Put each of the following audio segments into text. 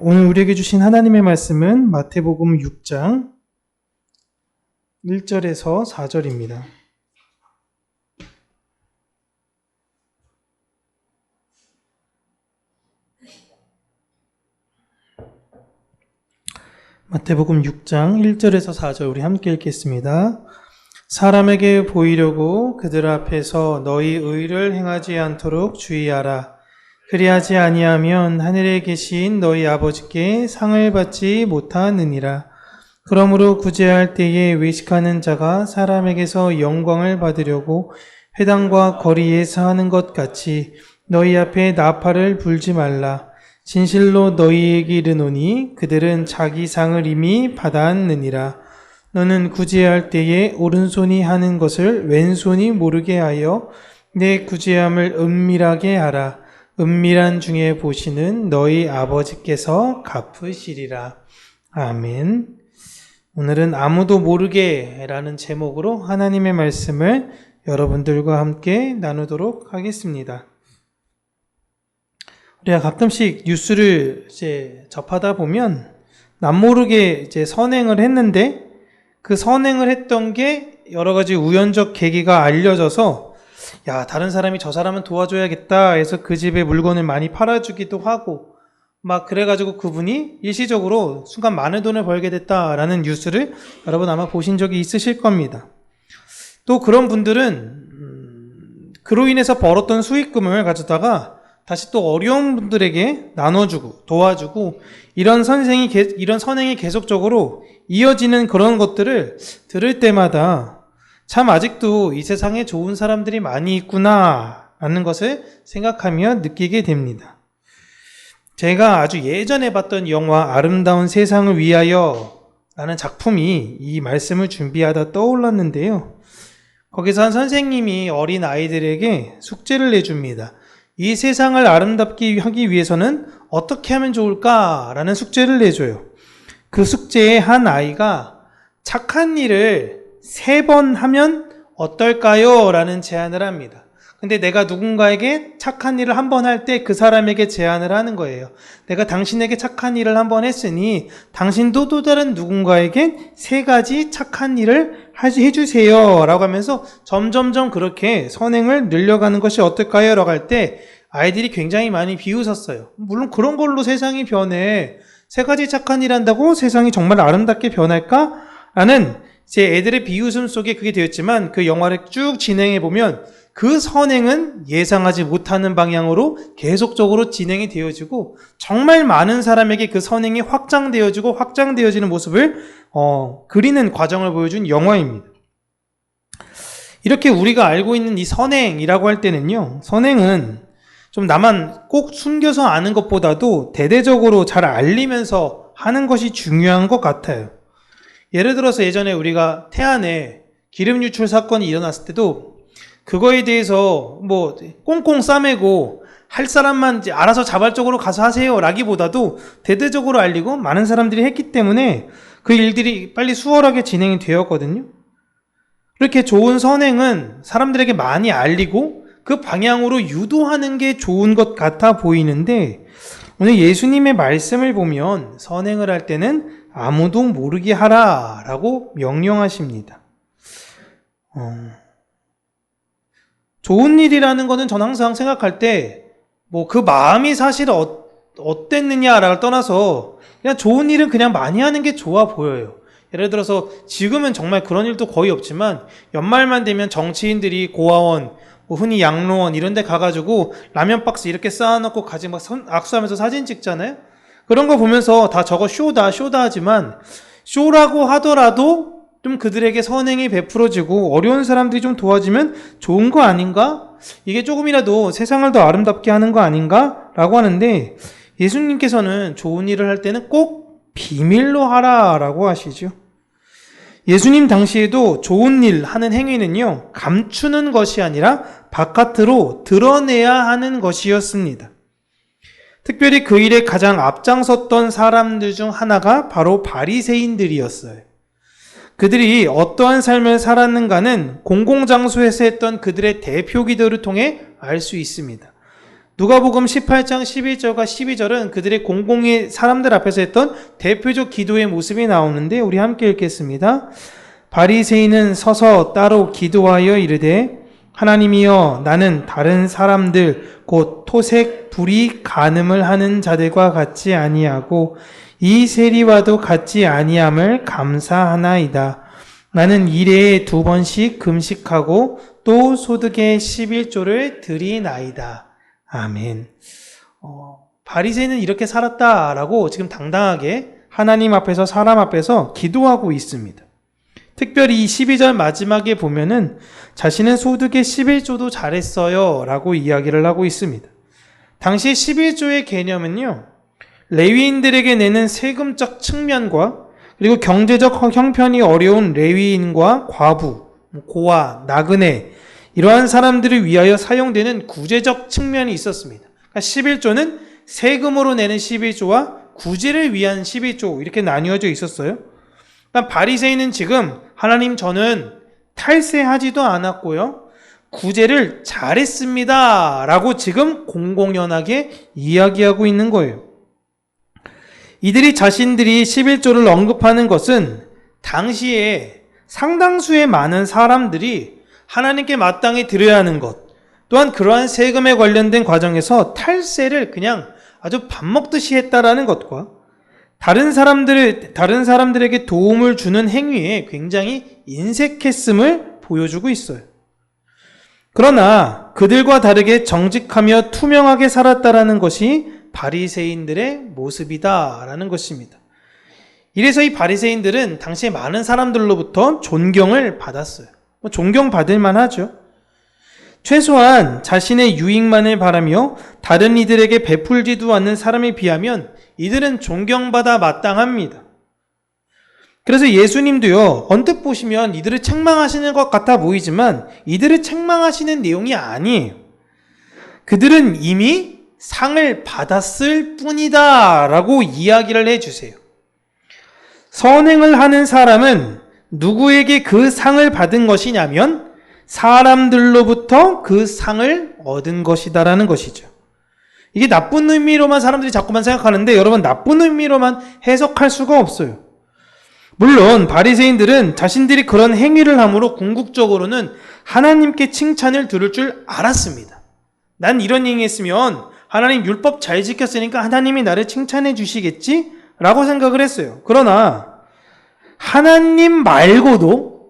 오늘 우리에게 주신 하나님의 말씀은 마태복음 6장 1절에서 4절입니다. 마태복음 6장 1절에서 4절 우리 함께 읽겠습니다. 사람에게 보이려고 그들 앞에서 너희 의를 행하지 않도록 주의하라. 그리하지 아니하면 하늘에 계신 너희 아버지께 상을 받지 못하느니라. 그러므로 구제할 때에 외식하는 자가 사람에게서 영광을 받으려고 회당과 거리에서 하는 것 같이 너희 앞에 나팔을 불지 말라. 진실로 너희에게 이르노니 그들은 자기 상을 이미 받았느니라. 너는 구제할 때에 오른손이 하는 것을 왼손이 모르게 하여 내 구제함을 은밀하게 하라. 은밀한 중에 보시는 너희 아버지께서 갚으시리라. 아멘. 오늘은 아무도 모르게 라는 제목으로 하나님의 말씀을 여러분들과 함께 나누도록 하겠습니다. 우리가 가끔씩 뉴스를 이제 접하다 보면 남모르게 이제 선행을 했는데 그 선행을 했던 게 여러 가지 우연적 계기가 알려져서 야, 다른 사람이 저 사람은 도와줘야겠다 해서 그 집에 물건을 많이 팔아주기도 하고 막 그래가지고 그분이 일시적으로 순간 많은 돈을 벌게 됐다라는 뉴스를 여러분 아마 보신 적이 있으실 겁니다. 또 그런 분들은 그로 인해서 벌었던 수익금을 가져다가 다시 또 어려운 분들에게 나눠주고 도와주고 이런 선행이 계속적으로 이어지는 그런 것들을 들을 때마다 참 아직도 이 세상에 좋은 사람들이 많이 있구나 라는 것을 생각하며 느끼게 됩니다. 제가 아주 예전에 봤던 영화 아름다운 세상을 위하여 라는 작품이 이 말씀을 준비하다 떠올랐는데요. 거기서 한 선생님이 어린 아이들에게 숙제를 내줍니다. 이 세상을 아름답게 하기 위해서는 어떻게 하면 좋을까라는 숙제를 내줘요. 그 숙제에 한 아이가 착한 일을 3번 하면 어떨까요? 라는 제안을 합니다. 근데 내가 누군가에게 착한 일을 한 번 할 때 그 사람에게 제안을 하는 거예요. 내가 당신에게 착한 일을 한 번 했으니 당신도 또 다른 누군가에게 3가지 착한 일을 해주세요. 라고 하면서 점점점 그렇게 선행을 늘려가는 것이 어떨까요? 라고 할 때 아이들이 굉장히 많이 비웃었어요. 물론 그런 걸로 세상이 변해. 3가지 착한 일 한다고 세상이 정말 아름답게 변할까? 라는 제 애들의 비웃음 속에 그게 되었지만 그 영화를 쭉 진행해 보면 그 선행은 예상하지 못하는 방향으로 계속적으로 진행이 되어지고 정말 많은 사람에게 그 선행이 확장되어지는 모습을 그리는 과정을 보여준 영화입니다. 이렇게 우리가 알고 있는 이 선행이라고 할 때는요, 선행은 좀 나만 꼭 숨겨서 아는 것보다도 대대적으로 잘 알리면서 하는 것이 중요한 것 같아요. 예를 들어서 예전에 우리가 태안에 기름 유출 사건이 일어났을 때도 그거에 대해서 뭐 꽁꽁 싸매고 할 사람만 이제 알아서 자발적으로 가서 하세요 라기보다도 대대적으로 알리고 많은 사람들이 했기 때문에 그 일들이 빨리 수월하게 진행이 되었거든요. 그렇게 좋은 선행은 사람들에게 많이 알리고 그 방향으로 유도하는 게 좋은 것 같아 보이는데 오늘 예수님의 말씀을 보면 선행을 할 때는 아무도 모르게 하라 라고 명령하십니다. 좋은 일이라는 거는 전 항상 생각할 때 뭐 그 마음이 사실 어땠느냐를 떠나서 그냥 좋은 일은 그냥 많이 하는 게 좋아 보여요. 예를 들어서 지금은 정말 그런 일도 거의 없지만 연말만 되면 정치인들이 고아원, 흔히 양로원 이런 데 가가지고 라면 박스 이렇게 쌓아놓고 가지 막 악수하면서 사진 찍잖아요. 그런 거 보면서 다 저거 쇼다 하지만 쇼라고 하더라도 좀 그들에게 선행이 베풀어지고 어려운 사람들이 좀 도와지면 좋은 거 아닌가? 이게 조금이라도 세상을 더 아름답게 하는 거 아닌가? 라고 하는데 예수님께서는 좋은 일을 할 때는 꼭 비밀로 하라 라고 하시죠. 예수님 당시에도 좋은 일 하는 행위는요, 감추는 것이 아니라 바깥으로 드러내야 하는 것이었습니다. 특별히 그 일에 가장 앞장섰던 사람들 중 하나가 바로 바리새인들이었어요. 그들이 어떠한 삶을 살았는가는 공공장소에서 했던 그들의 대표 기도를 통해 알 수 있습니다. 누가복음 18장 11절과 12절은 그들의 공공의 사람들 앞에서 했던 대표적 기도의 모습이 나오는데 우리 함께 읽겠습니다. 바리새인은 서서 따로 기도하여 이르되 하나님이여 나는 다른 사람들 곧 토색 불의 간음을 하는 자들과 같지 아니하고 이 세리와도 같지 아니함을 감사하나이다. 나는 일해에 2번씩 금식하고 또 소득의 11조를 드리나이다. 아멘. 바리새인은 이렇게 살았다라고 지금 당당하게 하나님 앞에서 사람 앞에서 기도하고 있습니다. 특별히 이 12절 마지막에 보면은 자신은 소득의 11조도 잘했어요 라고 이야기를 하고 있습니다. 당시 11조의 개념은요, 레위인들에게 내는 세금적 측면과 그리고 경제적 형편이 어려운 레위인과 과부, 고아, 나그네 이러한 사람들을 위하여 사용되는 구제적 측면이 있었습니다. 그러니까 11조는 세금으로 내는 11조와 구제를 위한 11조 이렇게 나뉘어져 있었어요. 그러니까 바리새인은 지금 하나님 저는 탈세하지도 않았고요. 구제를 잘했습니다 라고 지금 공공연하게 이야기하고 있는 거예요. 이들이 자신들이 11조를 언급하는 것은 당시에 상당수의 많은 사람들이 하나님께 마땅히 드려야 하는 것, 또한 그러한 세금에 관련된 과정에서 탈세를 그냥 아주 밥 먹듯이 했다라는 것과 다른 사람들에게 도움을 주는 행위에 굉장히 인색했음을 보여주고 있어요. 그러나 그들과 다르게 정직하며 투명하게 살았다라는 것이 바리새인들의 모습이다라는 것입니다. 이래서 이 바리새인들은 당시에 많은 사람들로부터 존경을 받았어요. 존경받을 만하죠. 최소한 자신의 유익만을 바라며 다른 이들에게 베풀지도 않는 사람에 비하면 이들은 존경받아 마땅합니다. 그래서 예수님도요, 언뜻 보시면 이들을 책망하시는 것 같아 보이지만 이들을 책망하시는 내용이 아니에요. 그들은 이미 상을 받았을 뿐이다 라고 이야기를 해주세요. 선행을 하는 사람은 누구에게 그 상을 받은 것이냐면 사람들로부터 그 상을 얻은 것이다라는 것이죠. 이게 나쁜 의미로만 사람들이 자꾸만 생각하는데 여러분, 나쁜 의미로만 해석할 수가 없어요. 물론 바리새인들은 자신들이 그런 행위를 함으로 궁극적으로는 하나님께 칭찬을 들을 줄 알았습니다. 난 이런 행위 했으면 하나님 율법 잘 지켰으니까 하나님이 나를 칭찬해 주시겠지? 라고 생각을 했어요. 그러나 하나님 말고도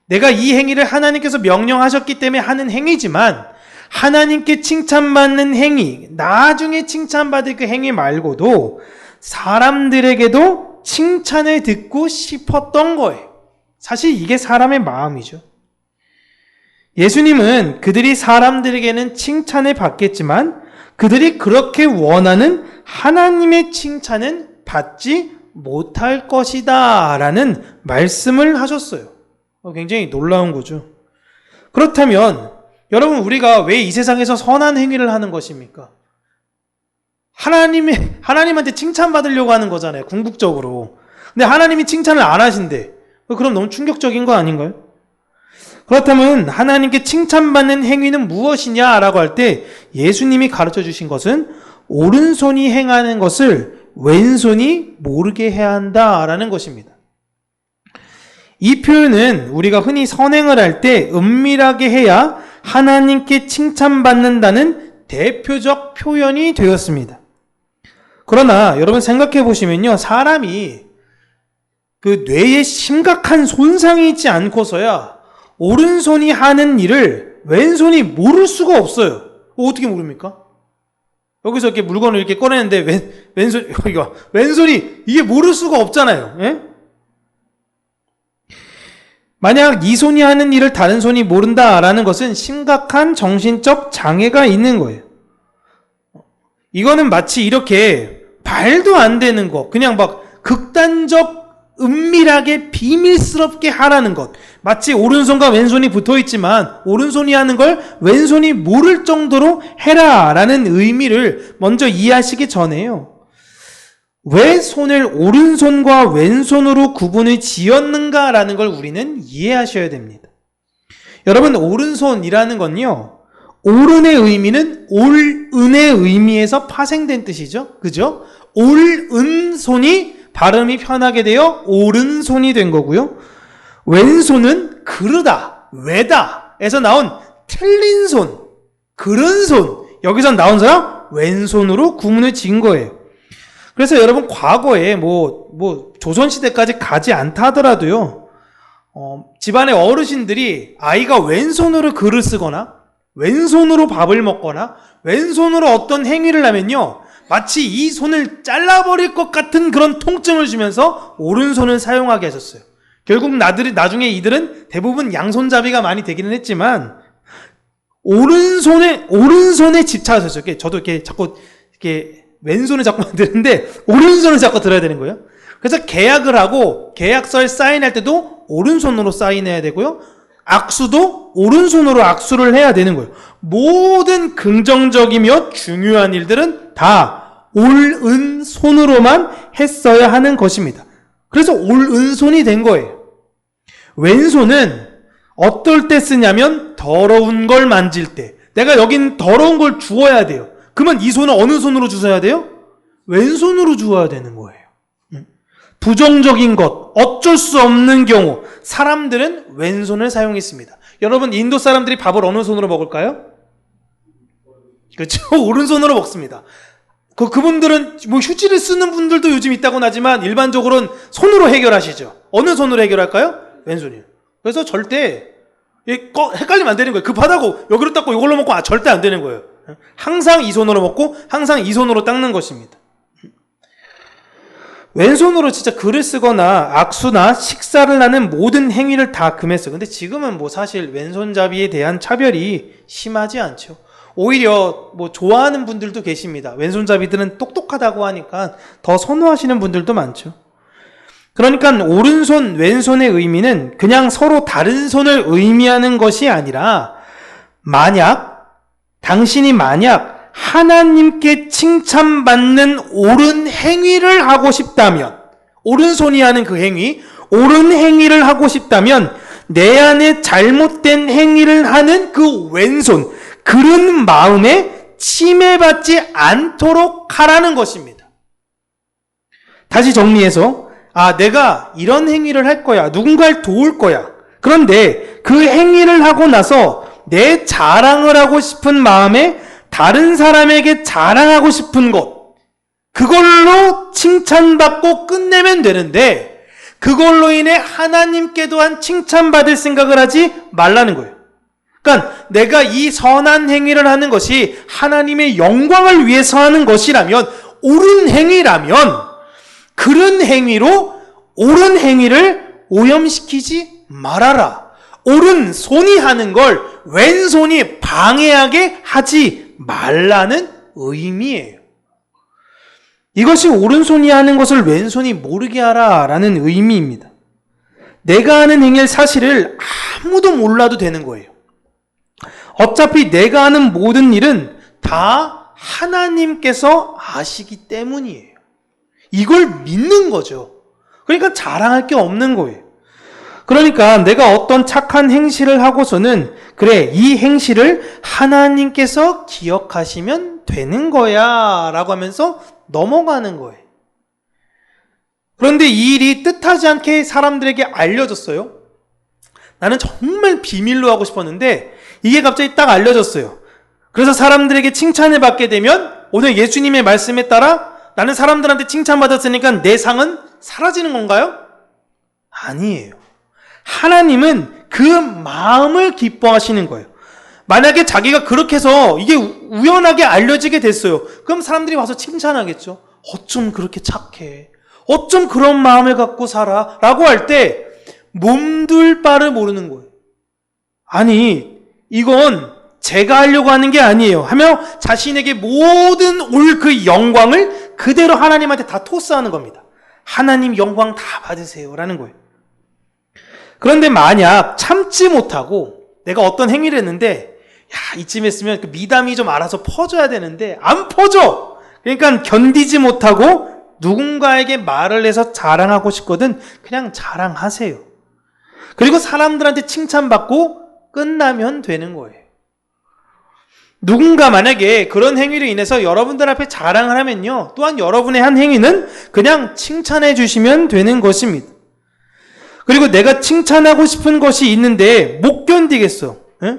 내가 이 행위를 하나님께서 명령하셨기 때문에 하는 행위지만 하나님께 칭찬받는 행위, 나중에 칭찬받을 그 행위 말고도 사람들에게도 칭찬을 듣고 싶었던 거예요. 사실 이게 사람의 마음이죠. 예수님은 그들이 사람들에게는 칭찬을 받겠지만 그들이 그렇게 원하는 하나님의 칭찬은 받지 못할 것이다 라는 말씀을 하셨어요. 굉장히 놀라운 거죠. 그렇다면 여러분, 우리가 왜 이 세상에서 선한 행위를 하는 것입니까? 하나님한테 칭찬받으려고 하는 거잖아요, 궁극적으로. 근데 하나님이 칭찬을 안 하신대. 그럼 너무 충격적인 거 아닌가요? 그렇다면 하나님께 칭찬받는 행위는 무엇이냐라고 할 때 예수님이 가르쳐 주신 것은 오른손이 행하는 것을 왼손이 모르게 해야 한다라는 것입니다. 이 표현은 우리가 흔히 선행을 할 때 은밀하게 해야 하나님께 칭찬받는다는 대표적 표현이 되었습니다. 그러나 여러분 생각해 보시면요, 사람이 그 뇌에 심각한 손상이 있지 않고서야 오른손이 하는 일을 왼손이 모를 수가 없어요. 어떻게 모릅니까? 여기서 이렇게 물건을 이렇게 꺼내는데 왼손이 이게 모를 수가 없잖아요. 예? 만약 이 손이 하는 일을 다른 손이 모른다라는 것은 심각한 정신적 장애가 있는 거예요. 이거는 마치 이렇게 말도 안 되는 거, 그냥 막 극단적 은밀하게 비밀스럽게 하라는 것, 마치 오른손과 왼손이 붙어있지만 오른손이 하는 걸 왼손이 모를 정도로 해라 라는 의미를 먼저 이해하시기 전에요, 왜 손을 오른손과 왼손으로 구분을 지었는가라는 걸 우리는 이해하셔야 됩니다. 여러분, 오른손이라는 건요, 옳은의 의미는 옳은의 의미에서 파생된 뜻이죠. 그죠? 옳은손이 발음이 편하게 되어 옳은손이 된 거고요. 왼손은 그르다, 외다 에서 나온 틀린 손, 그른 손. 여기서 나온 사람 왼손으로 구문을 지은 거예요. 그래서 여러분 과거에 조선시대까지 가지 않다 하더라도요, 집안의 어르신들이 아이가 왼손으로 글을 쓰거나 왼손으로 밥을 먹거나 왼손으로 어떤 행위를 하면요, 마치 이 손을 잘라버릴 것 같은 그런 통증을 주면서 오른손을 사용하게 하셨어요. 결국 나중에 이들은 대부분 양손잡이가 많이 되기는 했지만 오른손에 집착하셨어요. 저도 이렇게 자꾸 왼손을 자꾸 만드는데 오른손을 자꾸 들어야 되는 거예요. 그래서 계약을 하고 계약서에 사인할 때도 오른손으로 사인해야 되고요. 악수도 오른손으로 악수를 해야 되는 거예요. 모든 긍정적이며 중요한 일들은 다 옳은손으로만 했어야 하는 것입니다. 그래서 옳은손이 된 거예요. 왼손은 어떨 때 쓰냐면 더러운 걸 만질 때. 내가 여긴 더러운 걸 주워야 돼요. 그러면 이 손은 어느 손으로 주워야 돼요? 왼손으로 주워야 되는 거예요. 부정적인 것, 어쩔 수 없는 경우 사람들은 왼손을 사용했습니다. 여러분, 인도 사람들이 밥을 어느 손으로 먹을까요? 그렇죠? 오른손으로 먹습니다. 그분들은 휴지를 쓰는 분들도 요즘 있다고는 하지만 일반적으로는 손으로 해결하시죠. 어느 손으로 해결할까요? 왼손이요. 그래서 절대 헷갈리면 안 되는 거예요. 급하다고 여기로 닦고 이걸로 먹고 절대 안 되는 거예요. 항상 이 손으로 먹고 항상 이 손으로 닦는 것입니다. 왼손으로 진짜 글을 쓰거나 악수나 식사를 하는 모든 행위를 다 금했어요. 근데 지금은 사실 왼손잡이에 대한 차별이 심하지 않죠. 오히려 좋아하는 분들도 계십니다. 왼손잡이들은 똑똑하다고 하니까 더 선호하시는 분들도 많죠. 그러니까 오른손, 왼손의 의미는 그냥 서로 다른 손을 의미하는 것이 아니라 당신이 만약 하나님께 칭찬받는 옳은 행위를 하고 싶다면, 오른손이 하는 그 행위, 옳은 행위를 하고 싶다면 내 안에 잘못된 행위를 하는 그 왼손, 그런 마음에 침해받지 않도록 하라는 것입니다. 다시 정리해서, 내가 이런 행위를 할 거야. 누군가를 도울 거야. 그런데 그 행위를 하고 나서 내 자랑을 하고 싶은 마음에 다른 사람에게 자랑하고 싶은 것, 그걸로 칭찬받고 끝내면 되는데 그걸로 인해 하나님께 또한 칭찬받을 생각을 하지 말라는 거예요. 그러니까 내가 이 선한 행위를 하는 것이 하나님의 영광을 위해서 하는 것이라면, 옳은 행위라면 그런 행위로 옳은 행위를 오염시키지 말아라. 옳은 손이 하는 걸 왼손이 방해하게 하지 말라는 의미예요. 이것이 오른손이 하는 것을 왼손이 모르게 하라라는 의미입니다. 내가 하는 행위의 사실을 아무도 몰라도 되는 거예요. 어차피 내가 하는 모든 일은 다 하나님께서 아시기 때문이에요. 이걸 믿는 거죠. 그러니까 자랑할 게 없는 거예요. 그러니까 내가 어떤 착한 행실을 하고서는 그래, 이 행실을 하나님께서 기억하시면 되는 거야 라고 하면서 넘어가는 거예요. 그런데 이 일이 뜻하지 않게 사람들에게 알려졌어요. 나는 정말 비밀로 하고 싶었는데 이게 갑자기 딱 알려졌어요. 그래서 사람들에게 칭찬을 받게 되면 오늘 예수님의 말씀에 따라 나는 사람들한테 칭찬받았으니까 내 상은 사라지는 건가요? 아니에요. 하나님은 그 마음을 기뻐하시는 거예요. 만약에 자기가 그렇게 해서 이게 우연하게 알려지게 됐어요. 그럼 사람들이 와서 칭찬하겠죠. 어쩜 그렇게 착해. 어쩜 그런 마음을 갖고 살아. 라고 할 때 몸둘 바를 모르는 거예요. 아니, 이건 제가 하려고 하는 게 아니에요 하며 자신에게 모든 올 그 영광을 그대로 하나님한테 다 토스하는 겁니다. 하나님 영광 다 받으세요 라는 거예요. 그런데 만약 참지 못하고 내가 어떤 행위를 했는데 이쯤 했으면 그 미담이 좀 알아서 퍼져야 되는데 안 퍼져. 그러니까 견디지 못하고 누군가에게 말을 해서 자랑하고 싶거든 그냥 자랑하세요. 그리고 사람들한테 칭찬받고 끝나면 되는 거예요. 누군가 만약에 그런 행위로 인해서 여러분들 앞에 자랑을 하면요, 또한 여러분의 한 행위는 그냥 칭찬해 주시면 되는 것입니다. 그리고 내가 칭찬하고 싶은 것이 있는데 못 견디겠어. 에?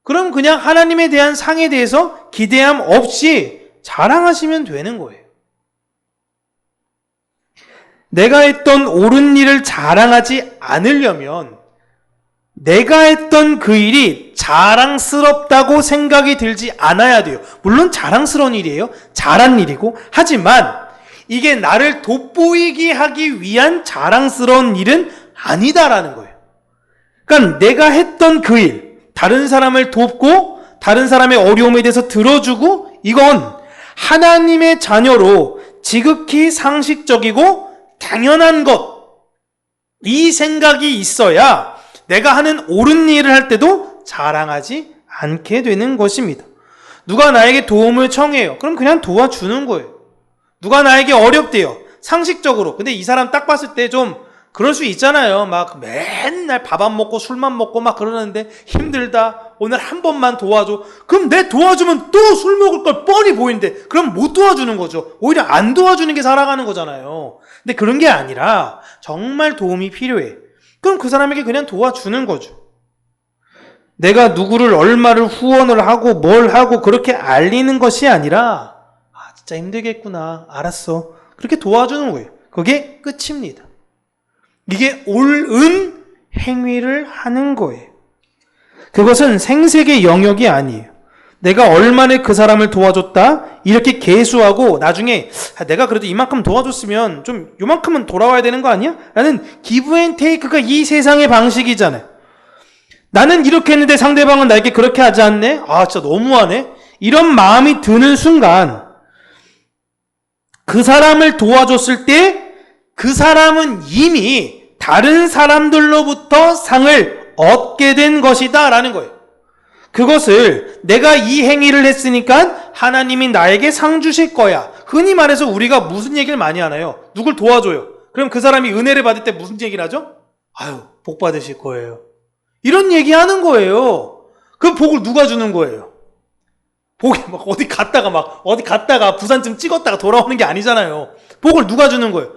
그럼 그냥 하나님에 대한 상에 대해서 기대함 없이 자랑하시면 되는 거예요. 내가 했던 옳은 일을 자랑하지 않으려면 내가 했던 그 일이 자랑스럽다고 생각이 들지 않아야 돼요. 물론 자랑스러운 일이에요. 잘한 일이고. 하지만 이게 나를 돋보이게 하기 위한 자랑스러운 일은 아니다라는 거예요. 그러니까 내가 했던 그 일, 다른 사람을 돕고 다른 사람의 어려움에 대해서 들어주고, 이건 하나님의 자녀로 지극히 상식적이고 당연한 것, 이 생각이 있어야 내가 하는 옳은 일을 할 때도 자랑하지 않게 되는 것입니다. 누가 나에게 도움을 청해요. 그럼 그냥 도와주는 거예요. 누가 나에게 어렵대요. 상식적으로. 근데 이 사람 딱 봤을 때 좀 그럴 수 있잖아요. 막 맨날 밥 안 먹고 술만 먹고 막 그러는데 힘들다. 오늘 한 번만 도와줘. 그럼 내 도와주면 또 술 먹을 걸 뻔히 보이는데 그럼 못 도와주는 거죠. 오히려 안 도와주는 게 살아가는 거잖아요. 근데 그런 게 아니라 정말 도움이 필요해. 그럼 그 사람에게 그냥 도와주는 거죠. 내가 누구를 얼마를 후원을 하고 뭘 하고 그렇게 알리는 것이 아니라, 아 진짜 힘들겠구나, 알았어, 그렇게 도와주는 거예요. 그게 끝입니다. 이게 옳은 행위를 하는 거예요. 그것은 생색의 영역이 아니에요. 내가 얼마나 그 사람을 도와줬다 이렇게 계수하고 나중에 내가 그래도 이만큼 도와줬으면 좀 요만큼은 돌아와야 되는 거 아니야? 라는 기브 앤 테이크가 이 세상의 방식이잖아요. 나는 이렇게 했는데 상대방은 나에게 그렇게 하지 않네? 아 진짜 너무하네? 이런 마음이 드는 순간 그 사람을 도와줬을 때 그 사람은 이미 다른 사람들로부터 상을 얻게 된 것이다 라는 거예요. 그것을 내가 이 행위를 했으니까 하나님이 나에게 상 주실 거야. 흔히 말해서 우리가 무슨 얘기를 많이 하나요? 누굴 도와줘요. 그럼 그 사람이 은혜를 받을 때 무슨 얘기를 하죠? 아유, 복 받으실 거예요. 이런 얘기 하는 거예요. 그 복을 누가 주는 거예요? 복이 막 어디 갔다가 부산쯤 찍었다가 돌아오는 게 아니잖아요. 복을 누가 주는 거예요?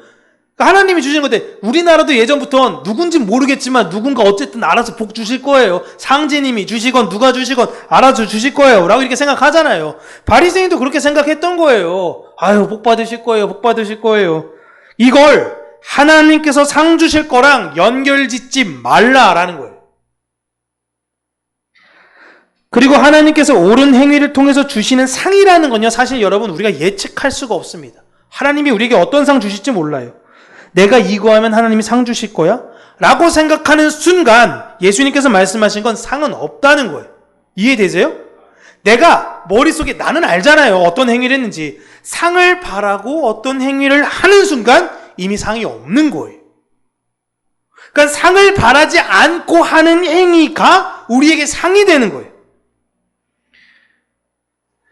하나님이 주시는 건데, 우리나라도 예전부터 누군지 모르겠지만 누군가 어쨌든 알아서 복 주실 거예요. 상제님이 주시건 누가 주시건 알아서 주실 거예요 라고 이렇게 생각하잖아요. 바리새인도 그렇게 생각했던 거예요. 아유, 복 받으실 거예요, 복 받으실 거예요. 이걸 하나님께서 상 주실 거랑 연결짓지 말라라는 거예요. 그리고 하나님께서 옳은 행위를 통해서 주시는 상이라는 건요, 사실 여러분 우리가 예측할 수가 없습니다. 하나님이 우리에게 어떤 상 주실지 몰라요. 내가 이거 하면 하나님이 상 주실 거야? 라고 생각하는 순간 예수님께서 말씀하신 건 상은 없다는 거예요. 이해되세요? 내가 머릿속에, 나는 알잖아요, 어떤 행위를 했는지. 상을 바라고 어떤 행위를 하는 순간 이미 상이 없는 거예요. 그러니까 상을 바라지 않고 하는 행위가 우리에게 상이 되는 거예요.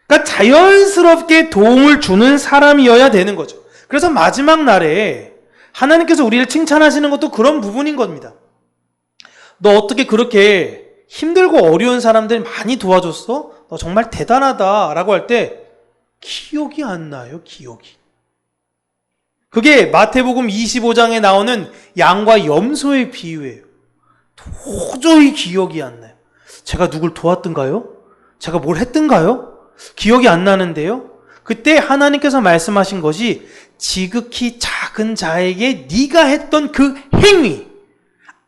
그러니까 자연스럽게 도움을 주는 사람이어야 되는 거죠. 그래서 마지막 날에 하나님께서 우리를 칭찬하시는 것도 그런 부분인 겁니다. 너 어떻게 그렇게 힘들고 어려운 사람들 많이 도와줬어? 너 정말 대단하다 라고 할 때 기억이 안 나요. 기억이. 그게 마태복음 25장에 나오는 양과 염소의 비유예요. 도저히 기억이 안 나요. 제가 누굴 도왔던가요? 제가 뭘 했던가요? 기억이 안 나는데요. 그때 하나님께서 말씀하신 것이 지극히 작은 자에게 네가 했던 그 행위,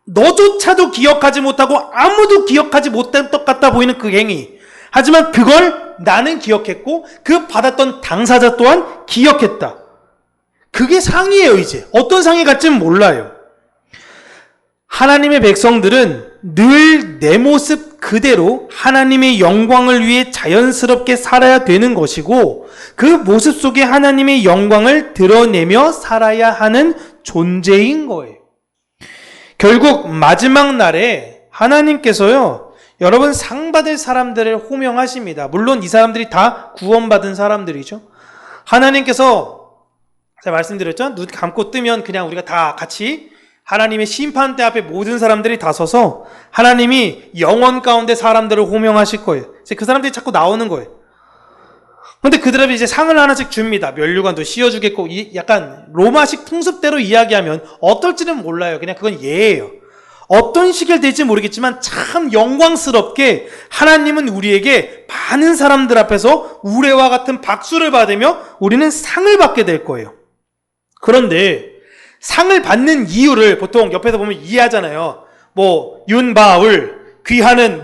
너조차도 기억하지 못하고 아무도 기억하지 못할 것 같아 보이는 그 행위, 하지만 그걸 나는 기억했고 그 받았던 당사자 또한 기억했다. 그게 상이에요. 이제 어떤 상이 갈지는 몰라요. 하나님의 백성들은 늘 내 모습 그대로 하나님의 영광을 위해 자연스럽게 살아야 되는 것이고, 그 모습 속에 하나님의 영광을 드러내며 살아야 하는 존재인 거예요. 결국 마지막 날에 하나님께서요, 여러분 상 받을 사람들을 호명하십니다. 물론 이 사람들이 다 구원받은 사람들이죠. 하나님께서 제가 말씀드렸죠? 눈 감고 뜨면 그냥 우리가 다 같이 하나님의 심판대 앞에 모든 사람들이 다 서서 하나님이 영원 가운데 사람들을 호명하실 거예요. 이제 그 사람들이 자꾸 나오는 거예요. 근데 그들에게 이제 상을 하나씩 줍니다. 면류관도 씌워주겠고, 약간 로마식 풍습대로 이야기하면 어떨지는 몰라요. 그냥 그건 예예요. 어떤 식이 될지 모르겠지만 참 영광스럽게 하나님은 우리에게 많은 사람들 앞에서 우레와 같은 박수를 받으며 우리는 상을 받게 될 거예요. 그런데 상을 받는 이유를 보통 옆에서 보면 이해하잖아요. 뭐 윤바울 귀하는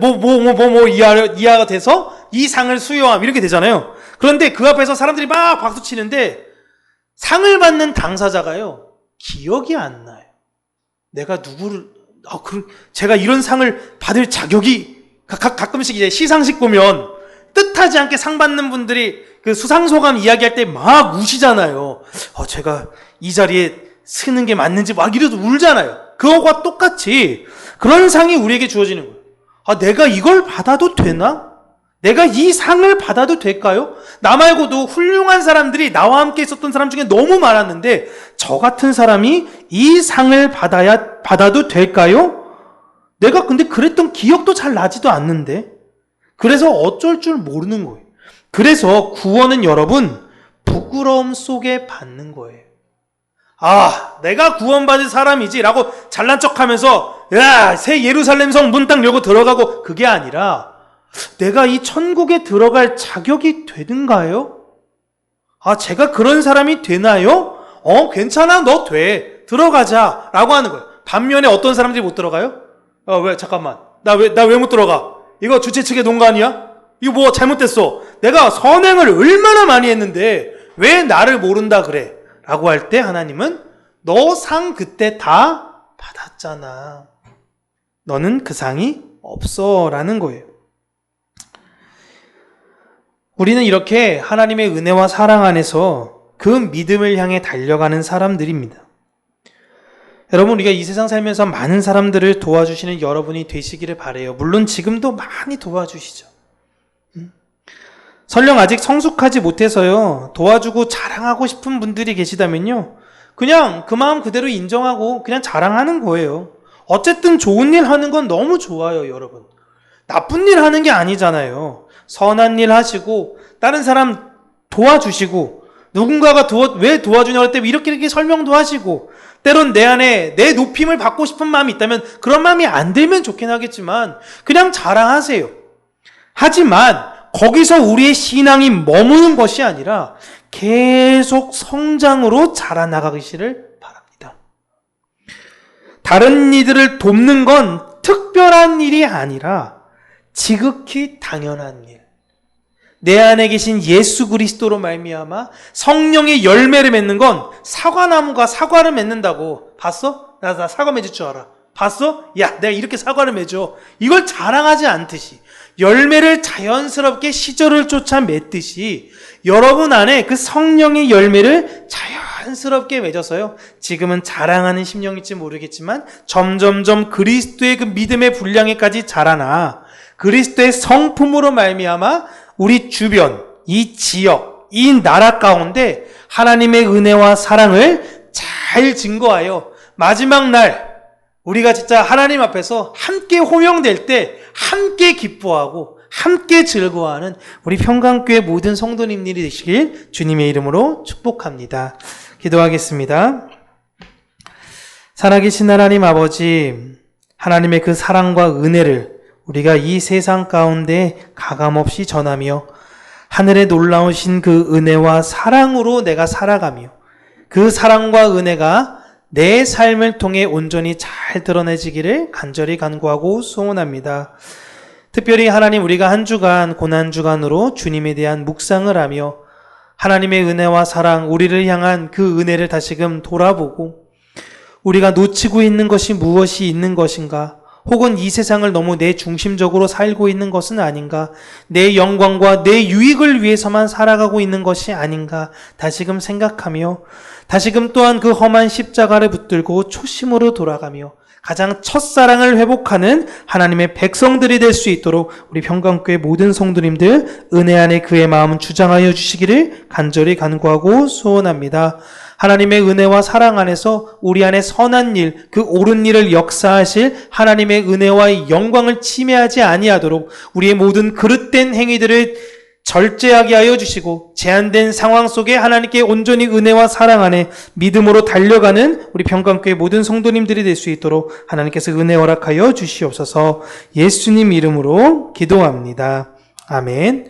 이하가 돼서 이 상을 수여함 이렇게 되잖아요. 그런데 그 앞에서 사람들이 막 박수 치는데 상을 받는 당사자가요 기억이 안 나요. 내가 제가 이런 상을 받을 자격이 가끔씩 이제 시상식 보면 뜻하지 않게 상 받는 분들이 그 수상소감 이야기할 때 막 우시잖아요. 제가 이 자리에 쓰는 게 맞는지 막 이래도 울잖아요. 그거와 똑같이 그런 상이 우리에게 주어지는 거예요. 내가 이걸 받아도 되나? 내가 이 상을 받아도 될까요? 나 말고도 훌륭한 사람들이 나와 함께 있었던 사람 중에 너무 많았는데 저 같은 사람이 이 상을 받아도 될까요? 내가 근데 그랬던 기억도 잘 나지도 않는데 그래서 어쩔 줄 모르는 거예요. 그래서 구원은 여러분 부끄러움 속에 받는 거예요. 내가 구원받은 사람이지 라고 잘난 척하면서 새 예루살렘 성 문 딱 열고 들어가고 그게 아니라 내가 이 천국에 들어갈 자격이 되는가요? 제가 그런 사람이 되나요? 괜찮아, 너 돼. 들어가자. 라고 하는 거예요. 반면에 어떤 사람들이 못 들어가요? 왜, 잠깐만. 나 왜 못 들어가? 이거 주최 측의 농간이야? 이거 뭐 잘못됐어. 내가 선행을 얼마나 많이 했는데 왜 나를 모른다 그래? 라고 할 때 하나님은 너 상 그때 다 받았잖아. 너는 그 상이 없어. 라는 거예요. 우리는 이렇게 하나님의 은혜와 사랑 안에서 그 믿음을 향해 달려가는 사람들입니다. 여러분, 우리가 이 세상 살면서 많은 사람들을 도와주시는 여러분이 되시기를 바라요. 물론 지금도 많이 도와주시죠. 설령 아직 성숙하지 못해서요, 도와주고 자랑하고 싶은 분들이 계시다면요, 그냥 그 마음 그대로 인정하고 그냥 자랑하는 거예요. 어쨌든 좋은 일 하는 건 너무 좋아요, 여러분. 나쁜 일 하는 게 아니잖아요. 선한 일 하시고 다른 사람 도와주시고 누군가가 왜 도와주냐고 할 때 이렇게 설명도 하시고 때론 내 안에 내 높임을 받고 싶은 마음이 있다면 그런 마음이 안 들면 좋긴 하겠지만 그냥 자랑하세요. 하지만 거기서 우리의 신앙이 머무는 것이 아니라 계속 성장으로 자라나가기를 바랍니다. 다른 이들을 돕는 건 특별한 일이 아니라 지극히 당연한 일. 내 안에 계신 예수 그리스도로 말미암아 성령의 열매를 맺는 건 사과나무가 사과를 맺는다고. 봤어? 나 사과 맺을 줄 알아. 봤어? 야, 내가 이렇게 사과를 맺어. 이걸 자랑하지 않듯이 열매를 자연스럽게 시절을 쫓아 맺듯이 여러분 안에 그 성령의 열매를 자연스럽게 맺어서요. 지금은 자랑하는 심령일지 모르겠지만 점점점 그리스도의 그 믿음의 분량에까지 자라나 그리스도의 성품으로 말미암아 우리 주변, 이 지역, 이 나라 가운데 하나님의 은혜와 사랑을 잘 증거하여 마지막 날 우리가 진짜 하나님 앞에서 함께 호명될 때 함께 기뻐하고 함께 즐거워하는 우리 평강교회 모든 성도님들이 되시길 주님의 이름으로 축복합니다. 기도하겠습니다. 살아계신 하나님 아버지, 하나님의 그 사랑과 은혜를 우리가 이 세상 가운데 가감없이 전하며 하늘에 놀라우신 그 은혜와 사랑으로 내가 살아가며 그 사랑과 은혜가 내 삶을 통해 온전히 잘 드러내지기를 간절히 간구하고 소원합니다. 특별히 하나님, 우리가 한 주간 고난주간으로 주님에 대한 묵상을 하며 하나님의 은혜와 사랑, 우리를 향한 그 은혜를 다시금 돌아보고 우리가 놓치고 있는 것이 무엇이 있는 것인가, 혹은 이 세상을 너무 내 중심적으로 살고 있는 것은 아닌가, 내 영광과 내 유익을 위해서만 살아가고 있는 것이 아닌가 다시금 생각하며 다시금 또한 그 험한 십자가를 붙들고 초심으로 돌아가며 가장 첫사랑을 회복하는 하나님의 백성들이 될 수 있도록 우리 평강교회 모든 성도님들 은혜 안에 그의 마음 주장하여 주시기를 간절히 간구하고 소원합니다. 하나님의 은혜와 사랑 안에서 우리 안에 선한 일, 그 옳은 일을 역사하실 하나님의 은혜와 영광을 침해하지 아니하도록 우리의 모든 그릇된 행위들을 절제하게 하여 주시고 제한된 상황 속에 하나님께 온전히 은혜와 사랑 안에 믿음으로 달려가는 우리 평강교회 모든 성도님들이 될 수 있도록 하나님께서 은혜 허락하여 주시옵소서. 예수님 이름으로 기도합니다. 아멘.